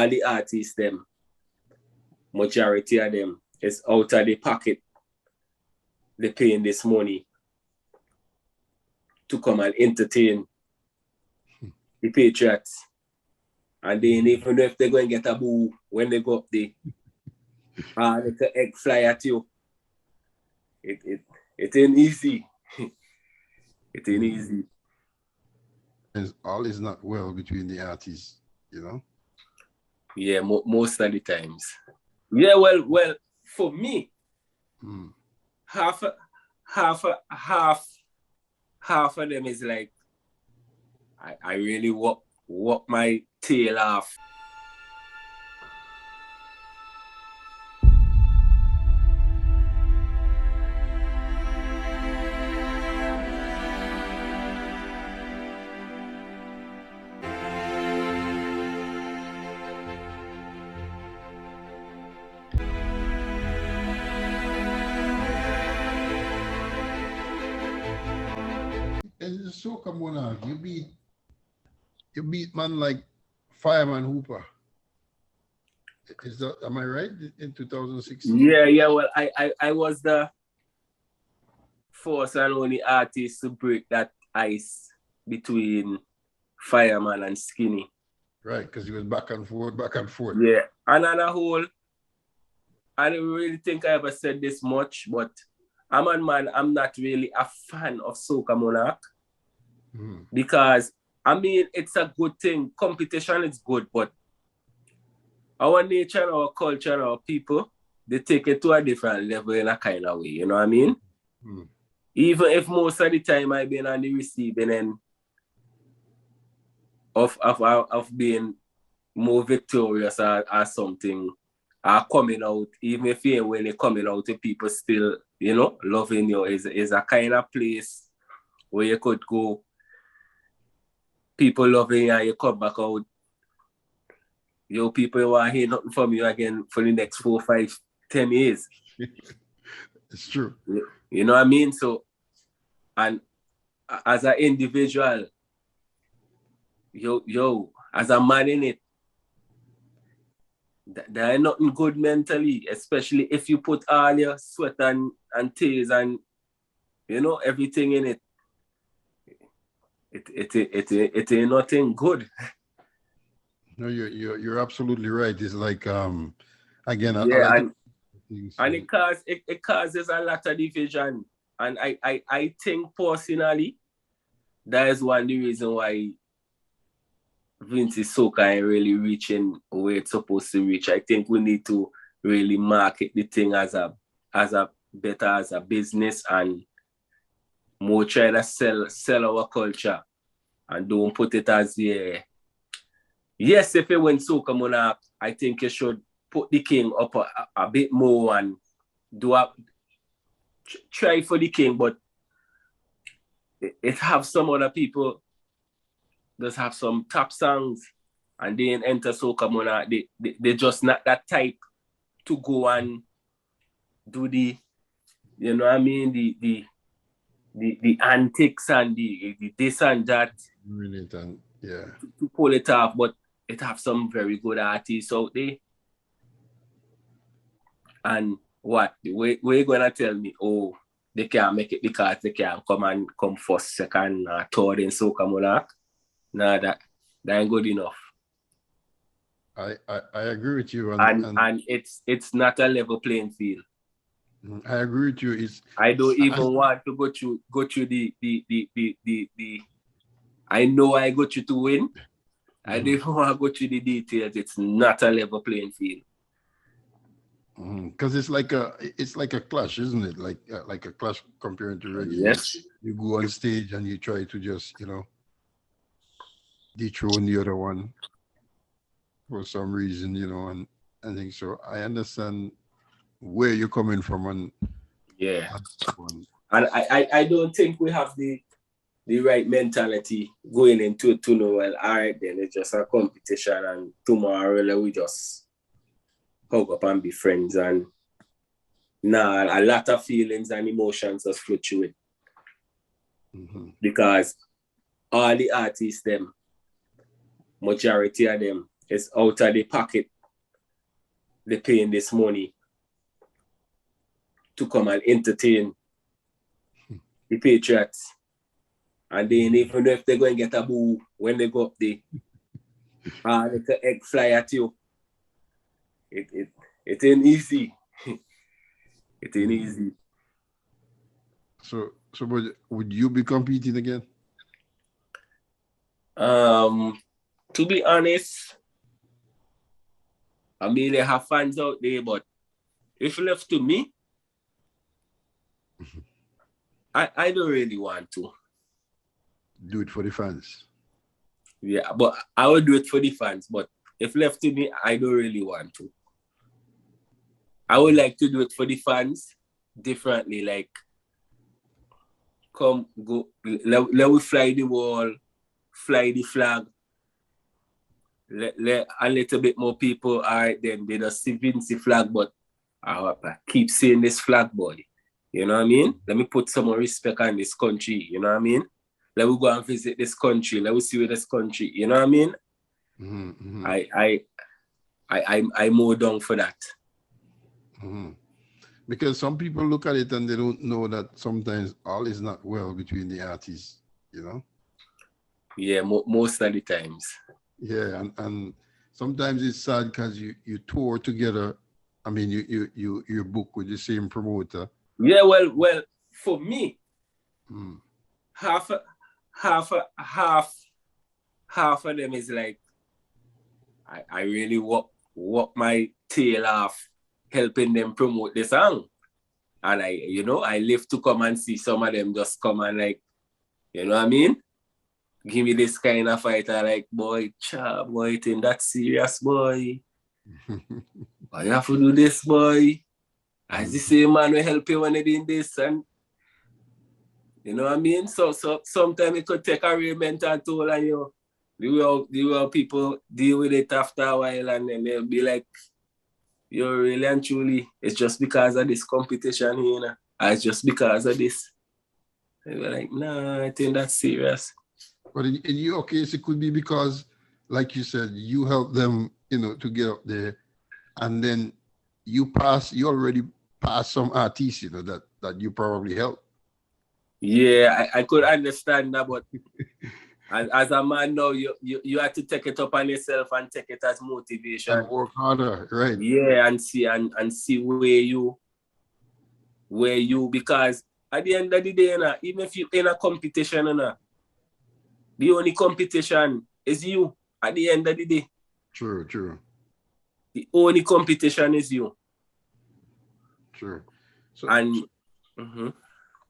all the artists them, majority of them, is out of the pocket. They're paying this money to come and entertain the Patriots. And then even if they're going to get a boo when they go up there, they can egg fly at you. It ain't easy. It ain't easy. And all is not well between the artists, you know? Yeah, most of the times. Yeah, well, for me, half of them is like, I really walk my tail off. And the Soca monarch, you beat man like Fireman Hooper. Is that, am I right? In 2016? Yeah. Well, I was the first and only artist to break that ice between Fireman and Skinny. Right, because he was back and forth. Yeah. And on a whole, I don't really think I ever said this much, but I'm not really a fan of Soca Monarch. Because, I mean, it's a good thing. Competition is good, but our nature, our culture, our people, they take it to a different level in a kind of way, you know what I mean? Even if most of the time I've been on the receiving end of being more victorious or something, are coming out, even if you ain't really coming out to people still, you know, loving you, is a kind of place where you could go, people loving you, and you come back out, yo, people want to hear nothing from you again for the next 4, 5, 10 years. It's true. You know what I mean? So, and as an individual, yo, as a man in it, there ain't nothing good mentally, especially if you put all your sweat and tears and, you know, everything in it. It ain't nothing good. No, you're absolutely right. It's like again, and it causes a lot of division. And I think personally that is one of the reasons why Vincy Soca ain't really reaching where it's supposed to reach. I think we need to really market the thing as a better as a business and more try to sell our culture and don't put it as yes, if it went Soca Monarch, I think you should put the king up a bit more and try for the king, but it have some other people just have some top songs and then enter Soca Monarch. They just not that type to go and do the, you know what I mean, the antics and the this and that. Yeah. To pull it off, but it have some very good artists out there. And what? Where you gonna tell me, oh, they can't make it because they can't come first, second, third in Soca Monarch? Nah, that ain't good enough. I agree with you. And it's not a level playing field. I agree with you. I don't even want to go through the I know I got you to win. I don't even want to go through the details. It's not a level playing field. Because it's like a clash, isn't it? Like a clash comparing to reggae. Yes. You go on stage and you try to just, you know, dethrone the other one for some reason, you know, and I think so. I understand where you're coming from and and I don't think we have the right mentality going into it to know, well, all right, then it's just a competition and tomorrow we just hug up and be friends. And a lot of feelings and emotions just fluctuate. Because all the artists, them, majority of them, it's out of the pocket. They're paying this money to come and entertain the Patriots. And then even if they're going to get a boo when they go up there, it's an egg fly at you. It ain't easy. It ain't easy. So would you be competing again? To be honest, I mean, they have fans out there, but if left to me, I don't really want to. Do it for the fans. Yeah, but I would do it for the fans. But if left to me, I don't really want to. I would like to do it for the fans differently. Like, come, go, let we fly the wall, fly the flag. Let a little bit more people, all right, then they just see Vincy flag, but I keep seeing this flag, boy. You know what I mean? Let me put some more respect on this country. You know what I mean? Let me go and visit this country. Let me see where this country. You know what I mean? Mm-hmm. I'm more down for that. Mm-hmm. Because some people look at it and they don't know that sometimes all is not well between the artists. You know? Yeah, most of the times. Yeah, and sometimes it's sad because you tour together. I mean, you book with the same promoter. Yeah, well, for me, half of them is like I really work my tail off helping them promote the song, and I live to come and see some of them just come and like, you know what I mean? Give me this kind of fight. I like, boy, it ain't that serious, boy. I have to do this, boy. As the same man will help you when they're doing this, and you know what I mean? So sometimes it could take a real mental toll on you. The way people deal with it after a while, and then they'll be like, you're really and truly, it's just because of this competition here, you know? It's just because of this. They were like, nah, I think that's serious. But in your case, it could be because, like you said, you helped them, to get up there, and then you already passed some artists, that you probably helped. Yeah, I could understand that, but as a man now, you have to take it up on yourself and take it as motivation. And work harder, right? Yeah, and see where you, because at the end of the day, even if you're in a competition, the only competition is you at the end of the day. True. The only competition is you. True.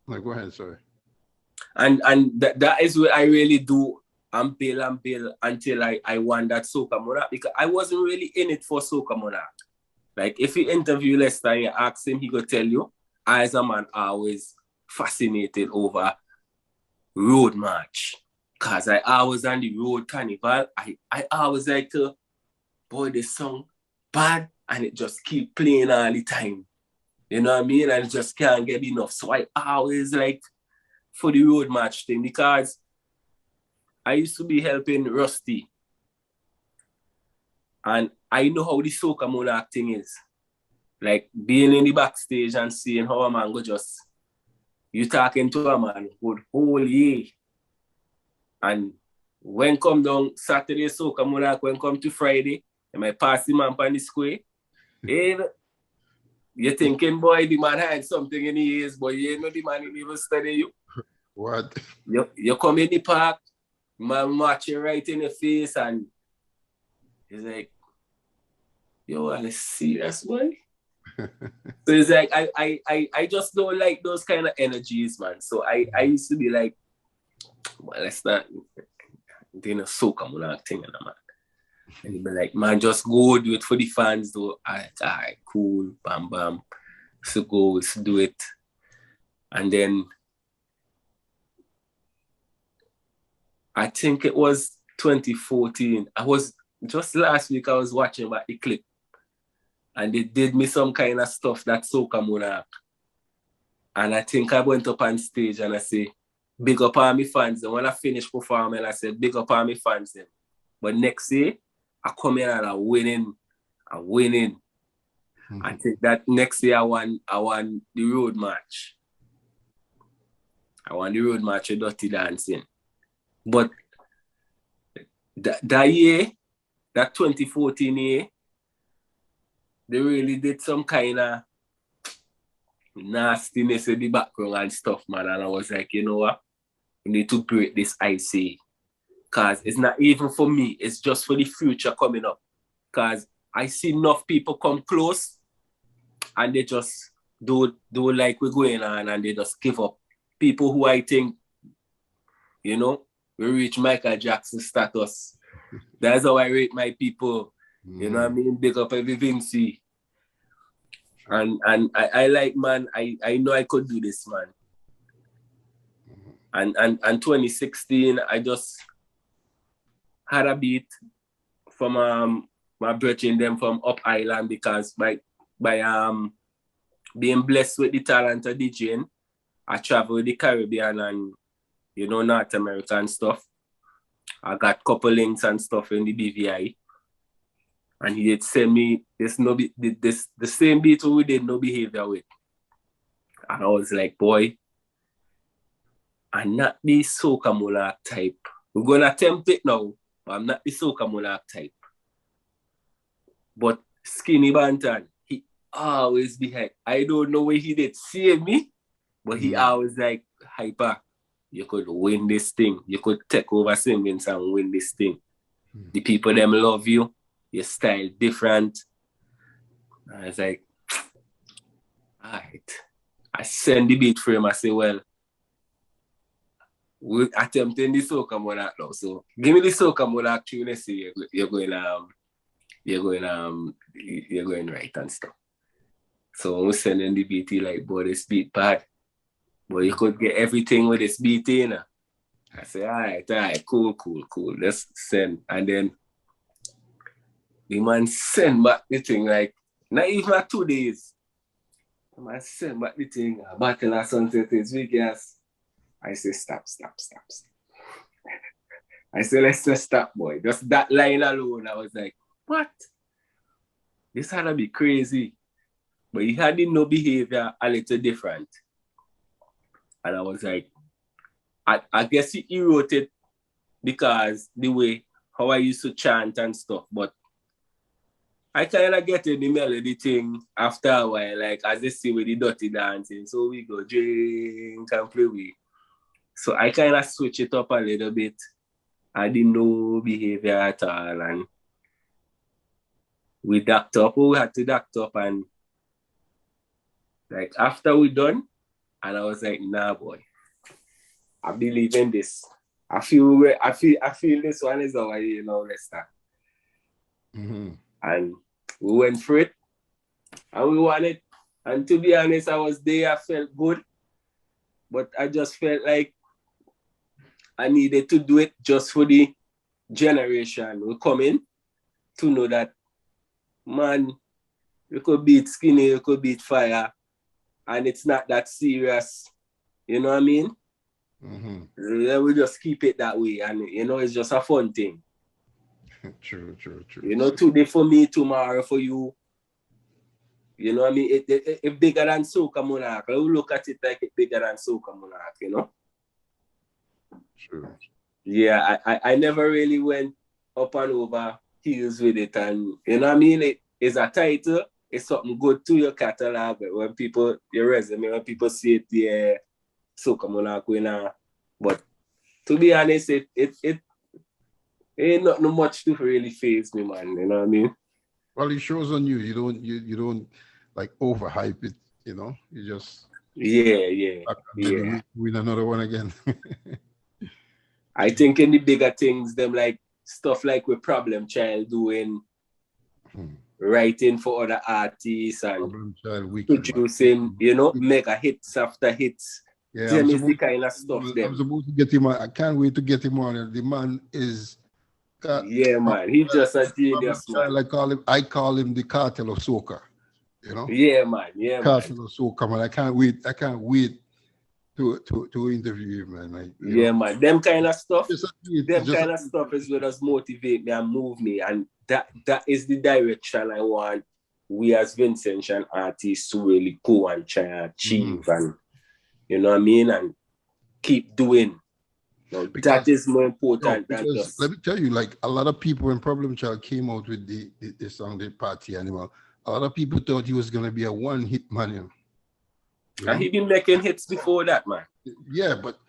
No, go ahead, sorry. And that is what I really do and bill until I won that Soca Monarch, because I wasn't really in it for Soca Monarch. Like, if you interview Lester and you ask him, he go tell you, I as a man always fascinated over road march. Because I always on the road carnival, I always like to, boy, this song bad, and it just keep playing all the time. You know what I mean? And it just can't get enough. So I always like for the road march thing, because I used to be helping Rusty. And I know how the Soca Monarch thing is. Like, being in the backstage and seeing how a man go just, you talking to a man good whole year. And when come down Saturday Soca Monarch, when come to Friday, I might pass the man on the square. Hey, you're thinking, boy, the man had something in his ears, but you know the man even study you. What? You come in the park, man watch you right in the face, and he's like, yo, are you serious, boy? So it's like, I just don't like those kind of energies, man. So I used to be like, well, let's not doing a Soca Monarch thing, man. And he'd be like, man, just go do it for the fans, though. All right, cool, bam. So go, let's do it. And then I think it was 2014. Just last week I was watching about the clip. And they did me some kind of stuff that Soca Monarch. And I think I went up on stage and I say, big up all my fans. And when I finished performing, I said, big up all my fans. But next year, I come in and I'm winning. I think that next year I won the road match. I won the road match with Dirty Dancing. But that year, that 2014 year, they really did some kind of nastiness in the background and stuff, man. And I was like, you know what? We need to break this ice. Because it's not even for me. It's just for the future coming up. Because I see enough people come close and they just do like we're going on and they just give up. People who I think, you know, we reach Michael Jackson status. That's how I rate my people. You know what I mean? Big up every Vincy. And I like, man, I know I could do this, man. And 2016, I just had a beat from my brethren them from Up Island because by being blessed with the talent of DJing, I travel the Caribbean and, you know, North America and stuff. I got couple links and stuff in the BVI. And he had sent me the same beat we did No Behavior with. And I was like, boy, I'm not the Soca monarch type. We're going to attempt it now, but I'm not the Soca monarch type. But Skinny Bantan, he always be like, I don't know where he did see me, but he always like, Hypa, you could win this thing. You could take over singing and win this thing. The people them love you. Your style different. I was like, all right. I send the beat for him. I say, well, we're attempting the Soca monarch now. So give me the Soca monarch tune and see you're going right and stuff. So when we sending the beat, he like, boy, this beat bad. But you could get everything with this beat in. I say, all right, cool. Let's send. And then the man send back the thing like, not even 2 days. The man send back the thing, a battle of sunset is Vegas. I say, stop. I say, let's just stop, boy. Just that line alone, I was like, what? This had to be crazy. But he had the No Behavior a little different. And I was like, I guess he wrote it because the way how I used to chant and stuff, but I kind of get in the melody thing after a while, like as they see with the Dirty Dancing. So we go drink and play with. So I kind of switch it up a little bit. I didn't know behavior at all. And we docked up. We had to dock up. And like after we done, and I was like, nah, boy. I believe in this. I feel this one is our, you know, let's start. And we went for it. And we won it. And to be honest, I was there, I felt good. But I just felt like I needed to do it just for the generation who come in to know that, man, you could beat Skinny, you could beat Fire, and it's not that serious. You know what I mean? We just keep it that way, and you know, it's just a fun thing. True. You know, today for me, tomorrow for you. You know what I mean? It's bigger than Soca Monarch. I will look at it like it's bigger than Soca Monarch, you know? True. Yeah, I never really went up and over heels with it, and you know what I mean? It's a title, it's something good to your catalog. When people, your resume, when people see it, yeah, Soca Monarch winner. But to be honest, it ain't not much to really faze me, man. You know what I mean? Well, it shows on you. You don't like overhype it. You know, you just yeah. Win another one again. I think in the bigger things, them like stuff like with Problem Child doing, writing for other artists and producing, you know, mega hits after hits. Yeah, them is the kind of stuff. I'm supposed to get him on. I can't wait to get him on. The man is. Yeah, man. He's just a genius, man. I call him the cartel of Soca. You know? Yeah, man. Yeah, cartel of Soca, man. I can't wait to interview him, man. Like, yeah, man. Them kind of stuff. Them just kind of stuff is what does motivate me and move me, and that is the direction I want we as Vincy Shane artists to really go and try and achieve, and you know what I mean, and keep doing. No, that is more important than just. Let me tell you, like a lot of people when Problem Child came out with the song "The Party Animal," a lot of people thought he was gonna be a one-hit man. You know? And he been making hits before that, man. Yeah, but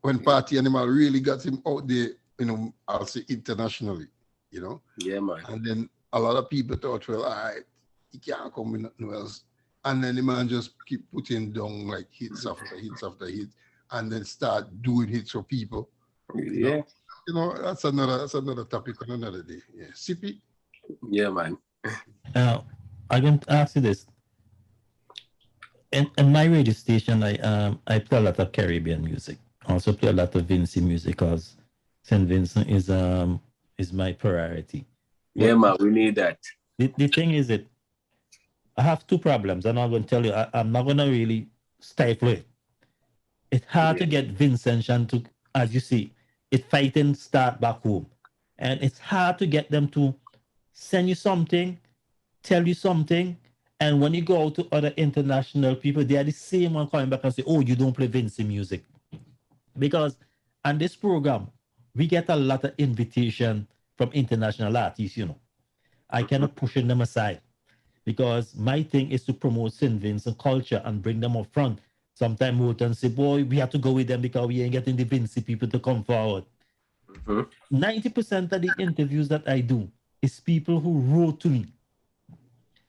when Party Animal really got him out there, you know, I'll say internationally, you know. Yeah, man. And then a lot of people thought, well, all right, he can't come with nothing else. And then the man just keep putting down like hits after hits after hits, and then start doing hits for people. Yeah. You know, that's another topic on another day. Yeah. Sippy? Yeah, man. I'm going to ask you this. In my radio station, I play a lot of Caribbean music. I also play a lot of Vincy music because St. Vincent is my priority. Yeah, man, we need that. The thing is that I have two problems, and I'm going to tell you, I'm not going to really stifle it. It's hard to get Vincy Shane to, as you see, it fighting start back home. And it's hard to get them to send you something, tell you something, and when you go out to other international people, they are the same one coming back and say, oh, you don't play Vincy music. Because on this program, we get a lot of invitation from international artists, you know. I cannot push them aside because my thing is to promote St. Vincent culture and bring them up front. Sometimes Moulton say, boy, we have to go with them because we ain't getting the Vincy people to come forward. 90% of the interviews that I do is people who wrote to me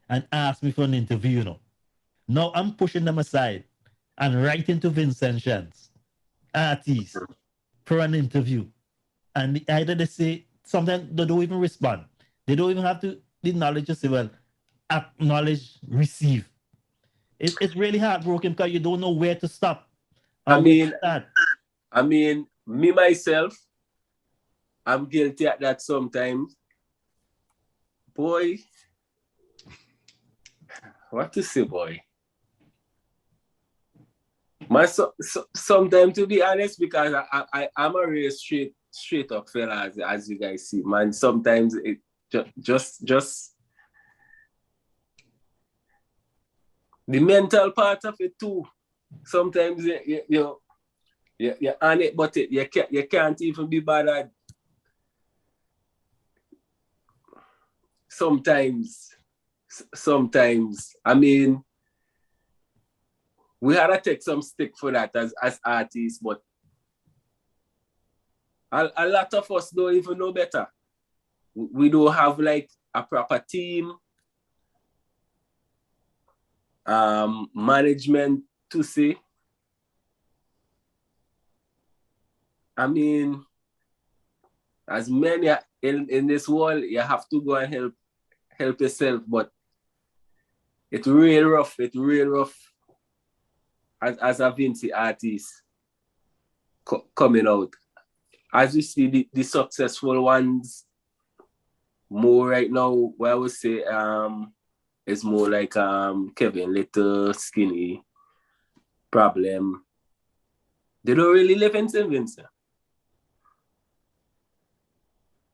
and asked me for an interview, you know. Now I'm pushing them aside and writing to Vincy Shane's artists for an interview. And either they say, sometimes they don't even respond. They don't even have the knowledge to say, well, acknowledge, receive. It's really heartbroken because you don't know where to stop. I mean, me myself, I'm guilty at that sometimes. Boy, what to say, boy? Man, sometimes to be honest, because I'm a real straight up fella, as you guys see, man. Sometimes it just the mental part of it too. Sometimes you're on it, but you can't even be bothered. Sometimes, I mean, we had to take some stick for that as artists, but a lot of us don't even know better. We don't have like a proper team, management to say. I mean, as many in this world, you have to go and help yourself, but it's real rough. It's real rough as a Vincy artist coming out. As you see, the successful ones more right now, what I would say is more like Kevin Little, Skinny, Problem. They don't really live in St. Vincent.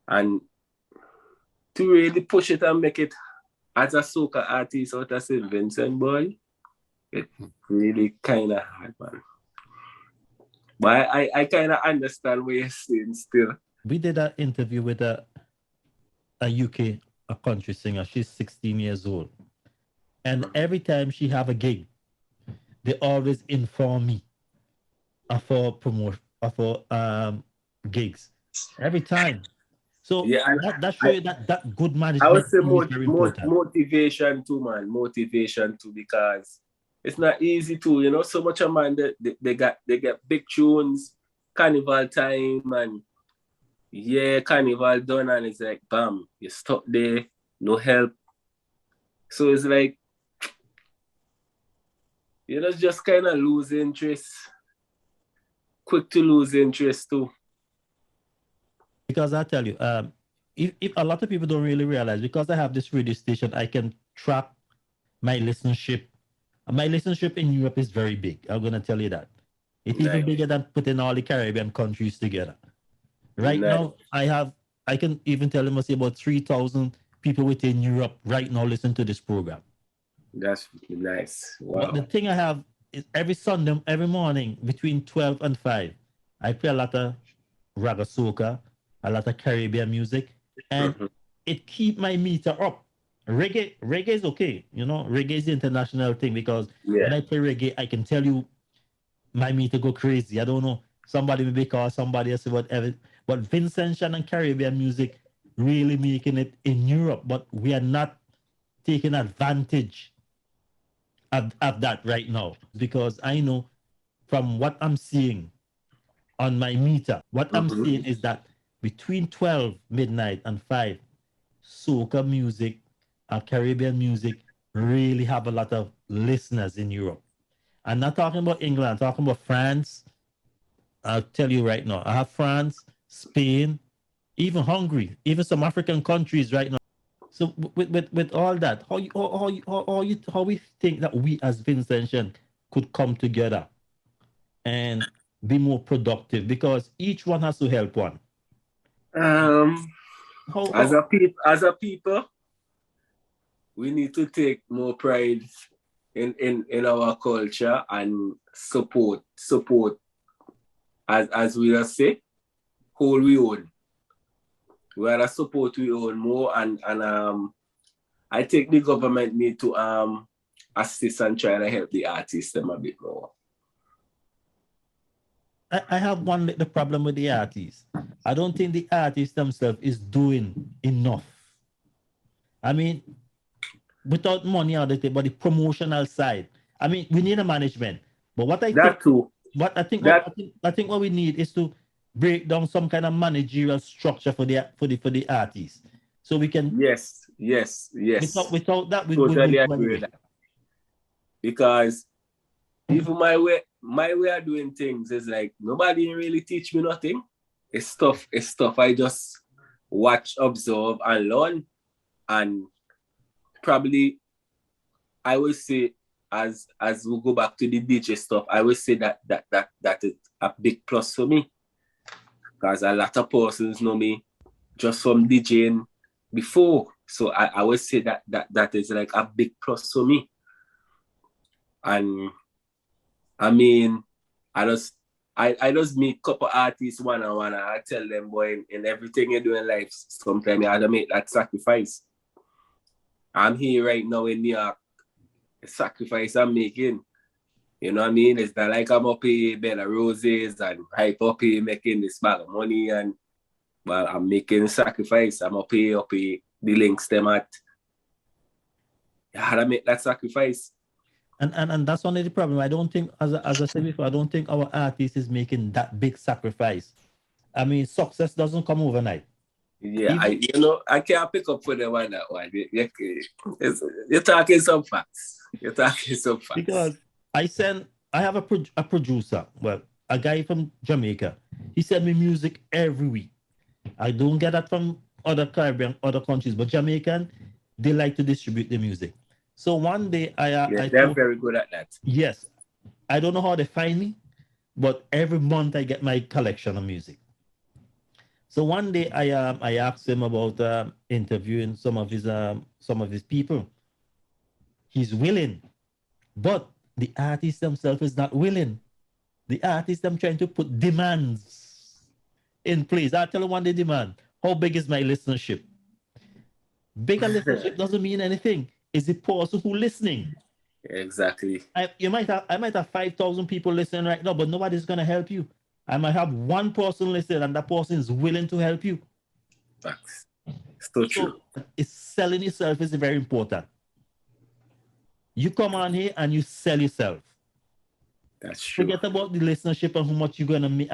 And to really push it and make it as a soca artist out of St. Vincent, boy, it's really kind of hard, man. But I kind of understand what you're saying still. We did an interview with a UK, a country singer. She's 16 years old. And every time she have a gig, they always inform me of her promotion, of her gigs. Every time. So yeah, that shows you that good management. I would say motivation too, man. Motivation too, because it's not easy to, you know, so much of man they get big tunes, carnival time, and yeah, carnival done, and it's like bam, you stuck there, no help. So it's like, you know, just kind of lose interest. Quick to lose interest too. Because I tell you, if a lot of people don't really realize, because I have this radio station, I can track my listenership. My listenership in Europe is very big. I'm going to tell you that. It's even bigger than putting all the Caribbean countries together. Right now, I can even tell you must be about 3,000 people within Europe right now listen to this program. That's nice. Wow. But the thing I have is every Sunday, every morning between 12 and 5, I play a lot of raga soca, a lot of Caribbean music, and it keep my meter up. Reggae is okay. You know, reggae is the international thing because when I play reggae, I can tell you my meter go crazy. I don't know. Somebody may call somebody else, whatever. But Vincent Shane and Caribbean music really making it in Europe, but we are not taking advantage of that right now because I know from what I'm seeing on my meter, what I'm seeing is that between 12 midnight and 5, soca music and Caribbean music really have a lot of listeners in Europe. I'm not talking about England, I'm talking about France. I'll tell you right now, I have France, Spain, even Hungary, even some African countries right now. So with all that, how we think that we as Vincent Shane could come together and be more productive because each one has to help one. As a people, we need to take more pride in our culture and support as we just say, hold we own. We gotta support we own more and I think the government need to assist and try to help the artists them a bit more. I have the problem with the artists. I don't think the artists themselves is doing enough. I mean, without money out of it, but the promotional side. I mean, we need a management. But what I think, too. What I think what we need is to break down some kind of managerial structure for the artists, so we can. Yes. Without that, we totally agree with that. Because even my way of doing things is like nobody really teach me nothing. It's stuff I just watch, observe, and learn. And probably I would say as we go back to the DJ stuff, I would say that is a big plus for me. Because a lot of persons know me just from DJing before. So I would say that is like a big plus for me. And I mean, I just meet a couple artists one-on-one and I tell them, boy, in everything you do in life, sometimes you have to make that sacrifice. I'm here right now in New York. The sacrifice I'm making, you know what I mean? It's not like I'm up here Bella Roses and Hypa up here making this bag of money and well, I'm making a sacrifice. I'm up here the links them at. You had to make that sacrifice. And that's only the problem. I don't think, as I said before, I don't think our artist is making that big sacrifice. I mean, success doesn't come overnight. Yeah, I can't pick up for them on that one. You're talking some facts. Because I have a producer, well, a guy from Jamaica. He sent me music every week. I don't get that from other Caribbean, other countries, but Jamaican, they like to distribute the music. So one day they're very good at that. Yes. I don't know how they find me, but every month I get my collection of music. So one day I asked him about interviewing some of his people. He's willing, but the artist themselves is not willing. The artist them trying to put demands in place. I tell him one day demand. How big is my listenership? Bigger listenership doesn't mean anything. It's the person who listening. Exactly. I might have 5,000 people listening right now, but nobody's gonna help you. I might have one person listening, and that person is willing to help you. Facts. So true. It's selling yourself is very important. You come on here and you sell yourself. That's true. Forget about the listenership and how much you're gonna make.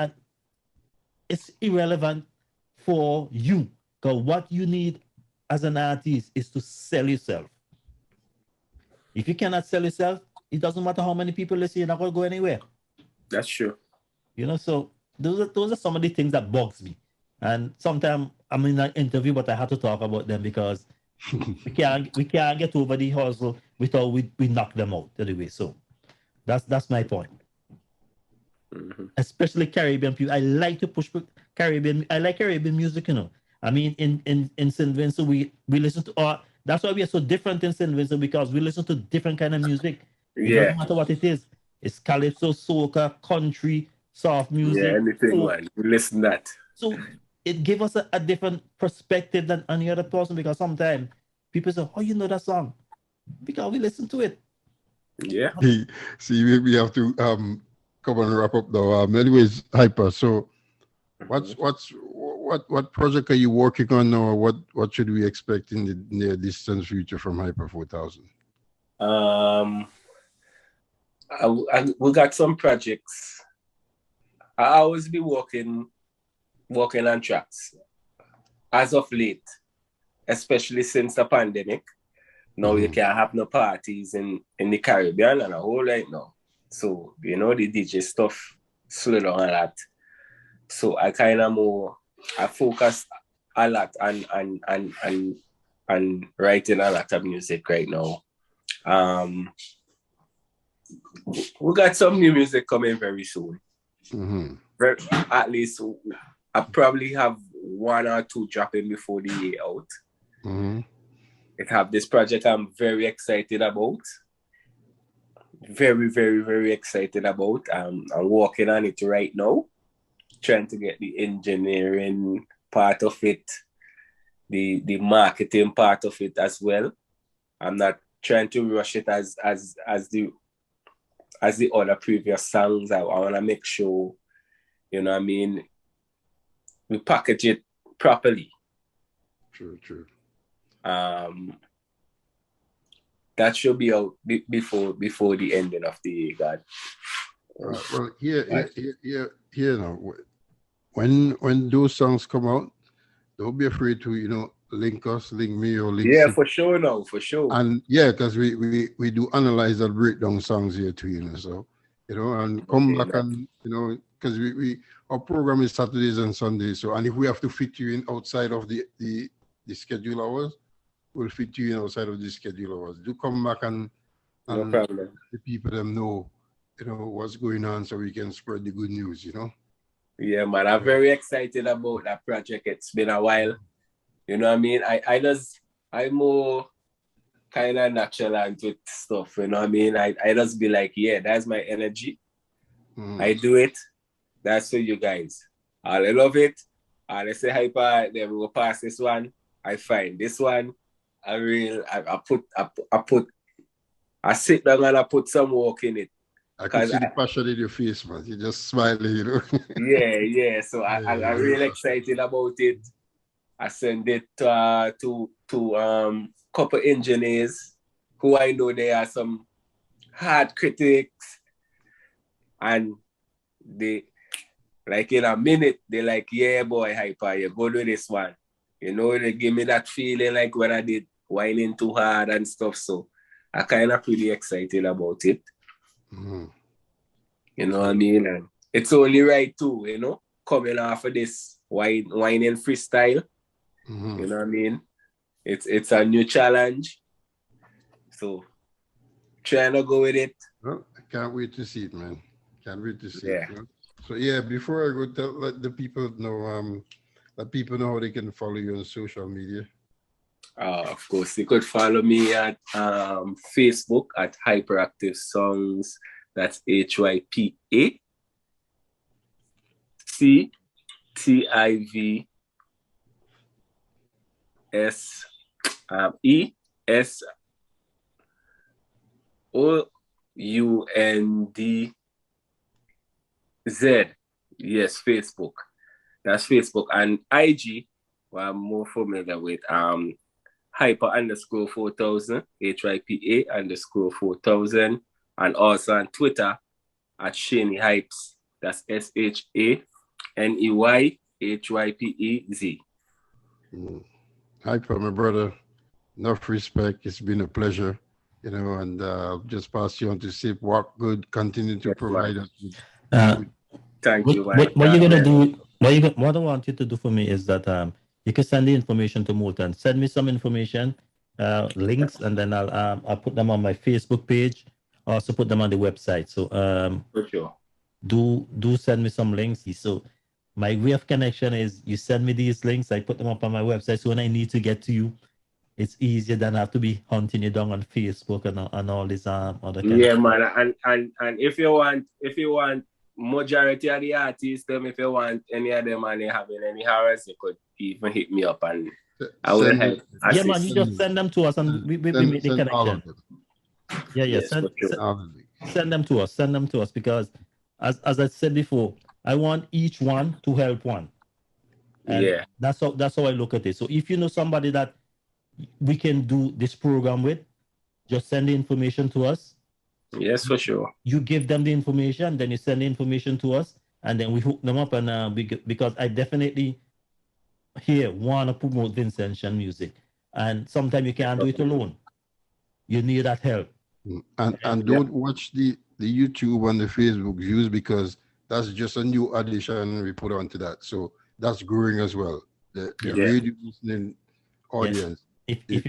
It's irrelevant for you, because what you need as an artist is to sell yourself. If you cannot sell yourself, it doesn't matter how many people listen, you're not going to go anywhere. That's true. You know, so those are some of the things that bugs me. And sometimes I'm in an interview, but I have to talk about them because we can't get over the hustle without we knock them out anyway. So that's my point. especially Caribbean people. I like to push Caribbean. I like Caribbean music, I mean, in St. Vincent, we listen to that's why we are so different in St. Vincent, because we listen to different kind of music. It doesn't matter what it is. It's calypso, soca, country, soft music. Yeah, anything, man. We listen to that. So it gives us a different perspective than any other person, because sometimes people say, "Oh, you know that song?" Because we listen to it. Yeah. See, we have to come and wrap up though. Anyways, Hypa. So, what project are you working on, or what should we expect in the near distant future from Hypa 4000? We got some projects. I always be working on tracks as of late, especially since the pandemic. Now you can't have no parties in the Caribbean and a whole right now. So, the DJ stuff slow down a lot. So I focus a lot on writing a lot of music right now. We got some new music coming very soon. At least I probably have 1 or 2 dropping before the year out. It have this project I'm very excited about. Very, very, very excited about. I'm working on it right now, trying to get the engineering part of it, the marketing part of it as well. I'm not trying to rush it as the other previous songs. I want to make sure, we package it properly. True. That should be out before the ending of the year, God. Well, here now, when those songs come out, don't be afraid to link me or link. Yeah, for sure now, for sure. And yeah, because we do analyze and break down songs here too, so and come back and because our program is Saturdays and Sundays, so and if we have to fit you in outside of the schedule hours, we'll fit you in outside of the schedule hours. Do come back and no problem. The people them know what's going on, so we can spread the good news. Yeah, man, I'm very excited about that project. It's been a while. You know what I mean? I'm more kind of nonchalant with stuff. You know what I mean? I just be like, yeah, that's my energy. I do it. That's for you guys. I love it. I say Hypa, then we will pass this one. I find this one. I sit down and I put some work in it. I can see the passion in your face, man. You're just smiling, Yeah. So I'm really excited about it. I send it to couple engineers who I know they are some hard critics, and they like in a minute they like, yeah boy, Hypa, you go do this one. They give me that feeling like when I did Whining Too Hard and stuff. So I kind of pretty excited about it. You know what I mean? And it's only right too, coming off of this whining freestyle. You know what I mean? It's a new challenge. So trying to go with it. Well, I can't wait to see it, man. Can't wait to see it. So yeah, before I go, let the people know how they can follow you on social media. Of course, you could follow me at Facebook at Hyperactive Songs. That's HYPA CIVSESOUNDZ. Yes, Facebook. That's Facebook. And IG, what I'm more familiar with, Hypa_4000, HYPA_4000, and also on Twitter at Shane Hypes. That's SHANEYHYPEZ. Hypa, my brother. Enough respect. It's been a pleasure, and just pass you on to Sip. Walk good. Continue to provide us with Thank you. What you're gonna do? What I want you to do for me is that you can send the information to Moulton. Send me some information, links, and then I'll put them on my Facebook page. Also put them on the website. So for sure. do send me some links. So my way of connection is you send me these links, I put them up on my website. So when I need to get to you, it's easier than I have to be hunting you down on Facebook and all this other kind of man. And if you want majority of the artists, them, if you want any of them and they having any harass, you could even hit me up and I will help. Yeah, man, you just send them to us and we make the connection. Yeah, yes, send them to us. Send them to us because as I said before, I want each one to help one. And that's how I look at it. So if you know somebody that we can do this program with, just send the information to us. Yes, for sure. You give them the information, then you send the information to us, and then we hook them up. And because I definitely here want to promote Vincy Shane music, and sometimes you can't do it alone. You need that help. And don't watch the YouTube and the Facebook views because that's just a new addition we put onto that. So that's growing as well. The radio listening audience. Yes. If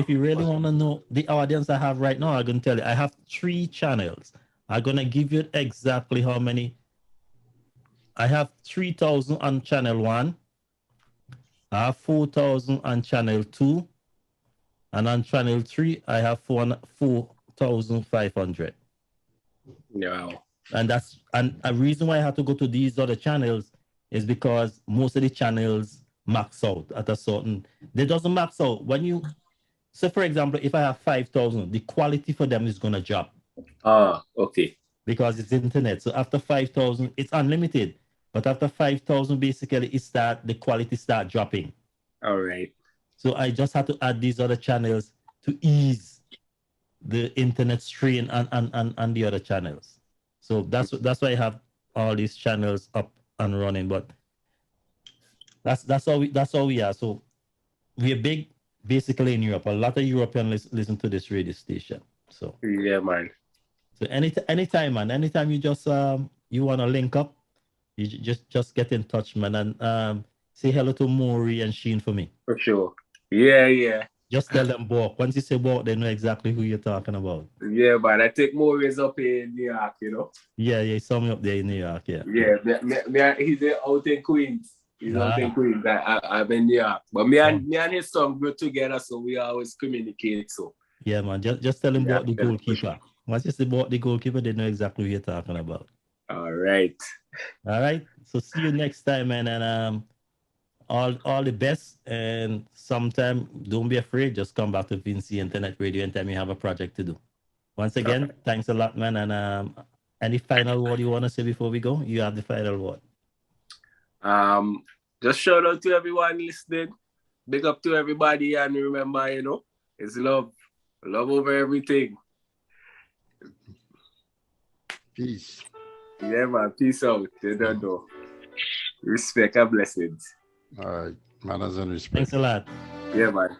you really want to know the audience I have right now, I'm gonna tell you I have 3 channels. I'm gonna give you exactly how many. I have 3,000 on channel 1. I have 4,000 on channel 2, and on channel 3 I have 4,500. Wow. And that's a reason why I have to go to these other channels is because most of the channels max out at a certain. They doesn't max out when you. So for example, if I have 5,000, the quality for them is gonna drop. Okay. Because it's internet. So after 5,000, it's unlimited. But after 5,000, basically, the quality start dropping. All right. So I just had to add these other channels to ease the internet strain and the other channels. So that's why I have all these channels up and running. But that's all we are. So we're big basically in Europe. A lot of Europeans listen to this radio station. So yeah, man. So anytime, man. Anytime you just you want to link up, you just get in touch, man, and say hello to Maury and Sheen for me. For sure. Yeah. Just tell them Bork. Once you say Bork, they know exactly who you're talking about. Yeah, but I think Maury's up in New York, you know. Yeah, he saw me up there in New York. Yeah. He's out in Queens. He's out in Queens. I'm in New York, but me and his son grew together, so we always communicate. So. Yeah, man. Just tell him about the goalkeeper. Once you say about the goalkeeper, they know exactly who you're talking about. All right. So see you next time, man, and all the best. And sometime, don't be afraid. Just come back to Vincy Internet Radio anytime you have a project to do. Once again, thanks a lot, man. And any final word you want to say before we go? You have the final word. Just shout out to everyone listening. Big up to everybody, and remember, it's love over everything. Peace. Yeah, man. Peace out. You don't know. Respect and blessings. All right. Manners and respect. Thanks a lot. Yeah, man.